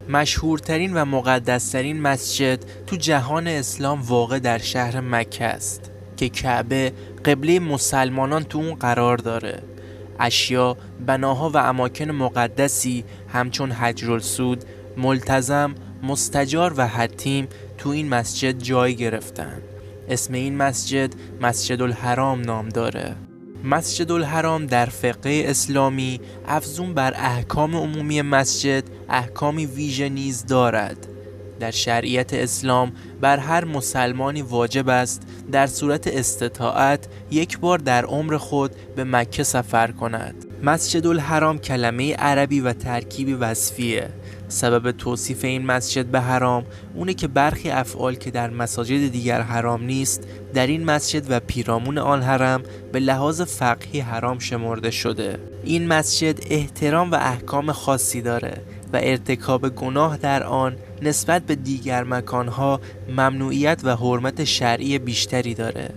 مشهورترین و مقدسترین مسجد تو جهان اسلام واقع در شهر مکه است که کعبه قبله مسلمانان تو اون قرار داره. اشیا، بناها و اماکن مقدسی همچون حجرالسود، ملتزم، مستجار و حتیم تو این مسجد جای گرفتن. اسم این مسجد مسجد الحرام نام داره. مسجد الحرام در فقه اسلامی افزون بر احکام عمومی مسجد احکامی ویژه نیز دارد. در شریعت اسلام بر هر مسلمانی واجب است در صورت استطاعت یک بار در عمر خود به مکه سفر کند. مسجد الحرام کلمه عربی و ترکیبی وصفیه. سبب توصیف این مسجد به حرام اونه که برخی افعال که در مساجد دیگر حرام نیست در این مسجد و پیرامون آن حرم به لحاظ فقهی حرام شمرده شده. این مسجد احترام و احکام خاصی داره و ارتکاب گناه در آن نسبت به دیگر مکانها ممنوعیت و حرمت شرعی بیشتری داره.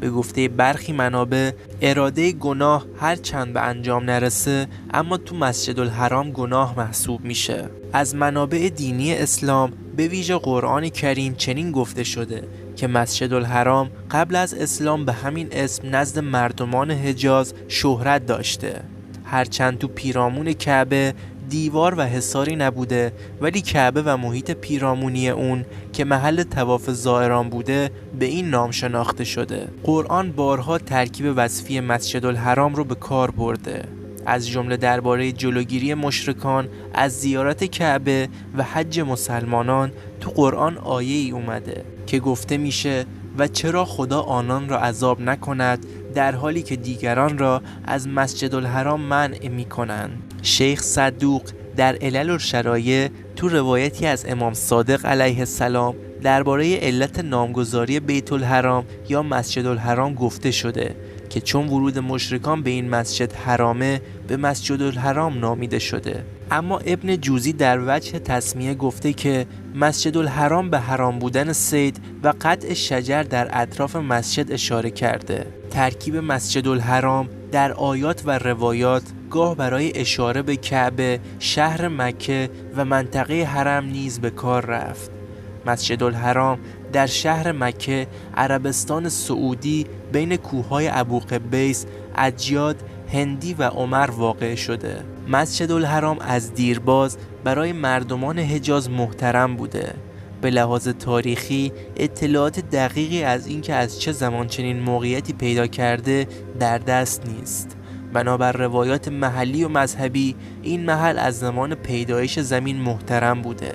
به گفته برخی منابع اراده گناه هر چند به انجام نرسه اما تو مسجد الحرام گناه محسوب میشه. از منابع دینی اسلام به ویژه قرآن کریم چنین گفته شده که مسجد الحرام قبل از اسلام به همین اسم نزد مردمان حجاز شهرت داشته. هرچند تو پیرامون کعبه دیوار و حصاری نبوده ولی کعبه و محیط پیرامونی اون که محل طواف زائران بوده به این نام شناخته شده. قرآن بارها ترکیب وصفی مسجد الحرام رو به کار برده. از جمله درباره جلوگیری مشرکان از زیارت کعبه و حج مسلمانان تو قرآن آیه‌ای اومده که گفته میشه و چرا خدا آنان را عذاب نکند در حالی که دیگران را از مسجد الحرام منع میکنند. شیخ صدوق در علل الشرایع تو روایتی از امام صادق علیه السلام درباره علت نامگذاری بیت الحرام یا مسجد الحرام گفته شده که چون ورود مشرکان به این مسجد حرامه به مسجد الحرام نامیده شده. اما ابن جوزی در وجه تسمیه گفته که مسجد الحرام به حرام بودن صید و قطع شجر در اطراف مسجد اشاره کرده. ترکیب مسجد الحرام در آیات و روایات گاه برای اشاره به کعبه، شهر مکه و منطقه حرم نیز به کار رفت. مسجد الحرام در شهر مکه، عربستان سعودی بین کوههای ابوقبیس، عجیاد، هندی و عمر واقع شده. مسجد الحرام از دیرباز برای مردمان حجاز محترم بوده. به لحاظ تاریخی اطلاعات دقیقی از اینکه از چه زمان چنین موقعیتی پیدا کرده در دست نیست. بنابر روایات محلی و مذهبی این محل از زمان پیدایش زمین محترم بوده.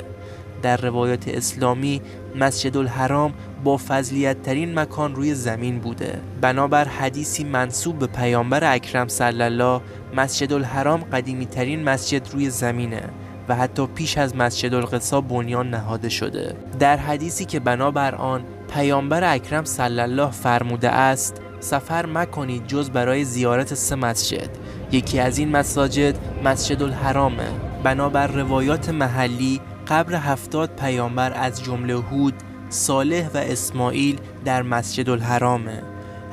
در روایات اسلامی مسجد الحرام با فضیلت ترین مکان روی زمین بوده. بنابر حدیثی منسوب به پیامبر اکرم صلی الله مسجد الحرام قدیمی ترین مسجد روی زمینه و حتی پیش از مسجد القصی بنیان نهاده شده. در حدیثی که بنابر آن پیامبر اکرم صلی الله فرموده است سفر مکنید جز برای زیارت 3 مسجد. یکی از این مساجد مسجد الحرامه. بنابر روایات محلی قبر 70 پیامبر از جمله هود، صالح و اسماعیل در مسجد الحرامه.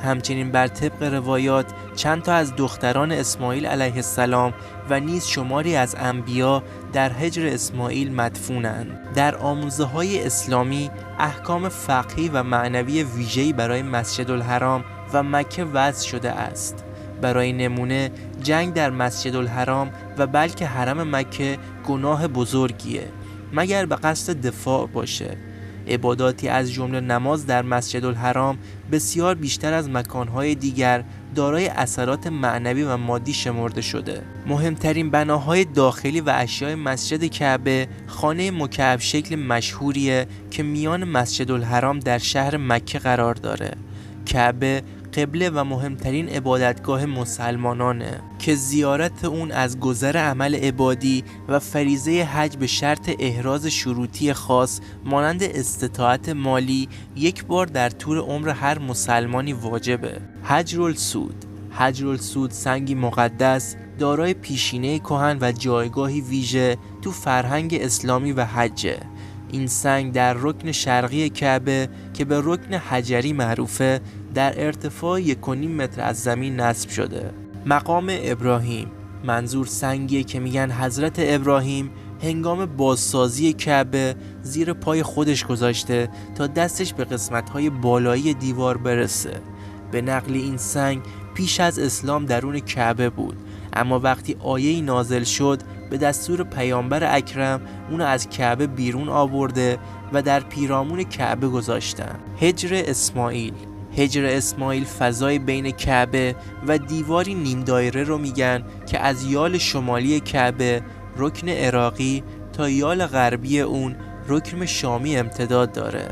همچنین بر طبق روایات چند تا از دختران اسماعیل علیه السلام و نیز شماری از انبیا در حجر اسماعیل مدفونند. در آموزه‌های اسلامی احکام فقهی و معنوی ویژه‌ای برای مسجد الحرام و مکه وضع شده است. برای نمونه جنگ در مسجد الحرام و بلکه حرم مکه گناه بزرگیه مگر به قصد دفاع باشه. عباداتی از جمله نماز در مسجد الحرام بسیار بیشتر از مکانهای دیگر دارای اثرات معنوی و مادی شمرده شده. مهمترین بناهای داخلی و اشیاء مسجد کعبه خانه مکعب شکل مشهوریه که میان مسجد الحرام در شهر مکه قرار داره. کعبه قبله و مهمترین عبادتگاه مسلمانانه که زیارت اون از گذر عمل عبادی و فریضه حج به شرط احراز شروطی خاص مانند استطاعت مالی یک بار در طول عمر هر مسلمانی واجبه. حجرالسود سنگی مقدس دارای پیشینه کهن و جایگاهی ویژه تو فرهنگ اسلامی و حجه. این سنگ در رکن شرقی کعبه که به رکن حجری معروفه در ارتفاع 1.5 متر از زمین نصب شده. مقام ابراهیم منظور سنگیه که میگن حضرت ابراهیم هنگام بازسازی کعبه زیر پای خودش گذاشته تا دستش به قسمت‌های بالایی دیوار برسه. به نقل این سنگ پیش از اسلام درون کعبه بود، اما وقتی آیه‌ای نازل شد به دستور پیامبر اکرم اونو از کعبه بیرون آورده و در پیرامون کعبه گذاشتن. هجر اسماعیل فضای بین کعبه و دیواری نیم دایره رو میگن که از یال شمالی کعبه رکن عراقی تا یال غربی اون رکن شامی امتداد داره.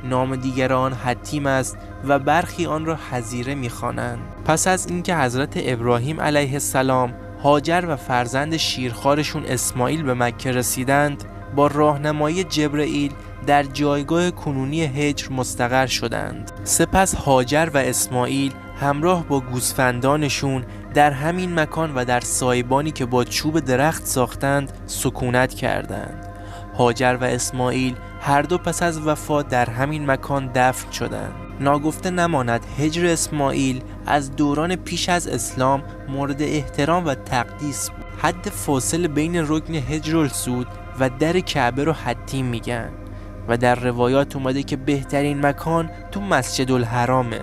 نام دیگر آن حطیم است و برخی آن را حظیره می‌خوانند. پس از اینکه حضرت ابراهیم علیه السلام، هاجر و فرزند شیرخوارشون اسماعیل به مکه رسیدند، با راهنمایی جبرئیل در جایگاه کنونی هجر مستقر شدند. سپس هاجر و اسماعیل همراه با گوسفندانشون در همین مکان و در سایبانی که با چوب درخت ساختند سکونت کردند. هاجر و اسماعیل هر دو پس از وفات در همین مکان دفن شدند. ناگفته نماند هجر اسماعیل از دوران پیش از اسلام مورد احترام و تقدیس بود. حد فاصله بین رکن هجر الاسود و در کعبه رو حطیم میگن و در روایات اومده که بهترین مکان تو مسجد الحرامه.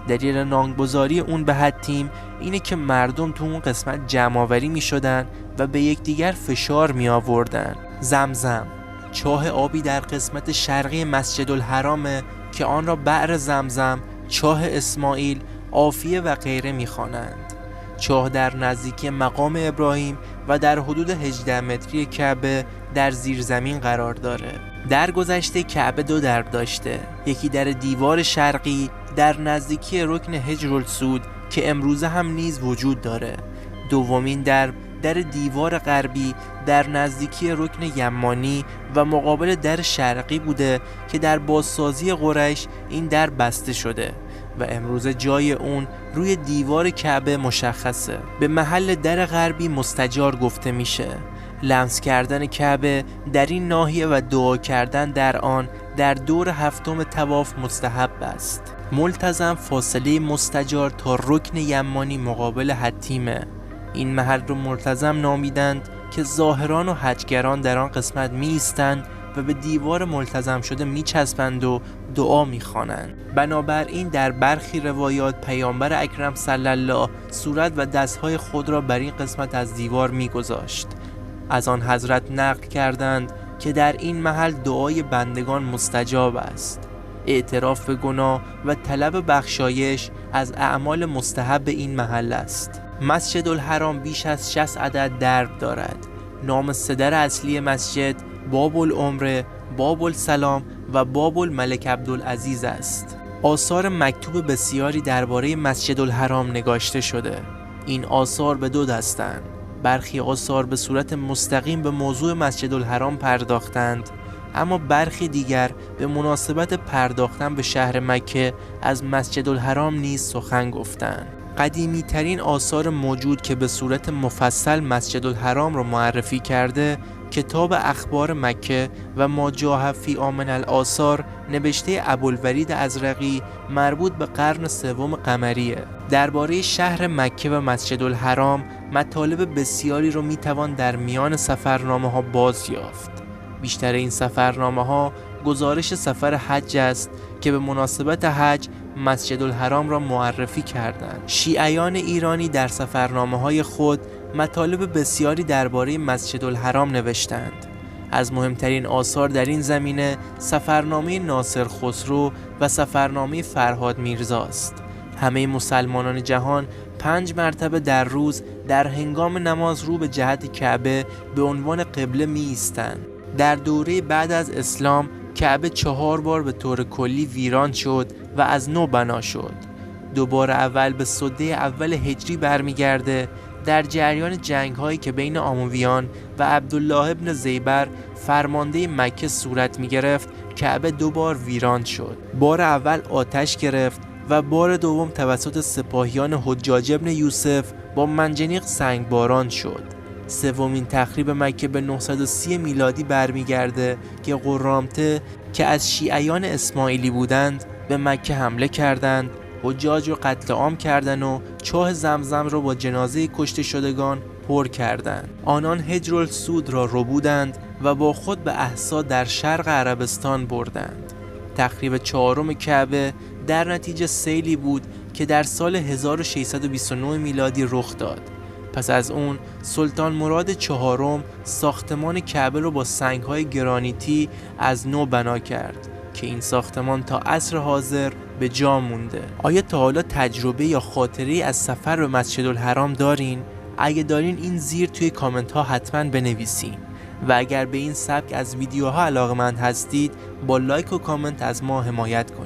دلیل نامگذاری اون به حطیم اینه که مردم تو اون قسمت جمع‌آوری میشدن و به یکدیگر فشار می آوردن. زمزم، چاه آبی در قسمت شرقی مسجد الحرامه که آن را بئر زمزم، چاه اسماعیل، عافیه و غیره می‌خوانند. چاه در نزدیکی مقام ابراهیم و در حدود 18 متری کعبه در زیر زمین قرار داره. در گذشته کعبه 2 درب داشته، یکی در دیوار شرقی در نزدیکی رکن هجر الاسود که امروزه هم نیز وجود داره. دومین درب در دیوار غربی در نزدیکی رکن یمانی و مقابل در شرقی بوده که در بازسازی قریش این در بسته شده و امروزه جای اون روی دیوار کعبه مشخصه. به محل در غربی مستجار گفته میشه. لمس کردن کعبه در این ناحیه و دعا کردن در آن در دور 7 طواف مستحب است. ملتزم فاصله مستجار تا رکن یمانی مقابل حطیمه. این محل رو ملتزم نامیدند که زاهران و حجگران در آن قسمت می ایستند و به دیوار ملتزم شده می چسبند و دعا می خوانند. بنابراین در برخی روایات پیامبر اکرم صلی الله صورت و دستهای خود را بر این قسمت از دیوار می گذاشت. از آن حضرت نقل کردند که در این محل دعای بندگان مستجاب است. اعتراف به گناه و طلب بخشایش از اعمال مستحب این محل است. مسجد الحرام بیش از 60 عدد درب دارد. نام 3 در اصلی مسجد باب العمره، باب السلام و باب الملک عبدالعزیز است. آثار مکتوب بسیاری درباره مسجد الحرام نگاشته شده. این آثار به 2 دستند. برخی آثار به صورت مستقیم به موضوع مسجد الحرام پرداختند، اما برخی دیگر به مناسبت پرداختن به شهر مکه از مسجد الحرام نیز سخن گفتند. قدیمی ترین آثار موجود که به صورت مفصل مسجد الحرام را معرفی کرده کتاب اخبار مکه و ما جاء فی آمن الآثار نوشته ابوالولید ازرقی مربوط به قرن 3 قمریه. درباره شهر مکه و مسجد الحرام مطالب بسیاری رو میتوان در میان سفرنامه ها باز یافت. بیشتر این سفرنامه ها گزارش سفر حج است که به مناسبت حج مسجد الحرام را معرفی کردند. شیعیان ایرانی در سفرنامه های خود مطالب بسیاری درباره مسجد الحرام نوشتند. از مهمترین آثار در این زمینه سفرنامه ناصر خسرو و سفرنامه فرهاد میرزاست. همه مسلمانان جهان 5 مرتبه در روز در هنگام نماز رو به جهت کعبه به عنوان قبله می ایستند. در دوره بعد از اسلام کعبه 4 بار به طور کلی ویران شد و از نو بنا شد. 2 بار اول به سده اول هجری برمیگرده. در جریان جنگ هایی که بین آمویان و عبدالله ابن زیبر فرمانده مکه صورت می گرفت کعبه 2 بار ویران شد. بار اول آتش گرفت و بار دوم توسط سپاهیان حجاج ابن یوسف با منجنیق سنگباران شد. 3مین تخریب مکه به 930 میلادی برمیگرده که قرامته که از شیعیان اسماعیلی بودند به مکه حمله کردند، حجاج رو قتل عام کردند و چاه زمزم رو با جنازه کشته شدگان پر کردند. آنان حجر السود را ربودند و با خود به احصا در شرق عربستان بردند. تخریب چهارم کعبه در نتیجه سیلی بود که در سال 1629 میلادی رخ داد. پس از اون سلطان مراد چهارم ساختمان کعبه رو با سنگ‌های گرانیتی از نو بنا کرد که این ساختمان تا عصر حاضر به جا مونده. آیا تا حالا تجربه یا خاطره‌ای از سفر به مسجدالحرام دارین؟ اگه دارین این زیر توی کامنت ها حتما بنویسین و اگر به این سبک از ویدیوها علاقه‌مند هستید با لایک و کامنت از ما حمایت کنید.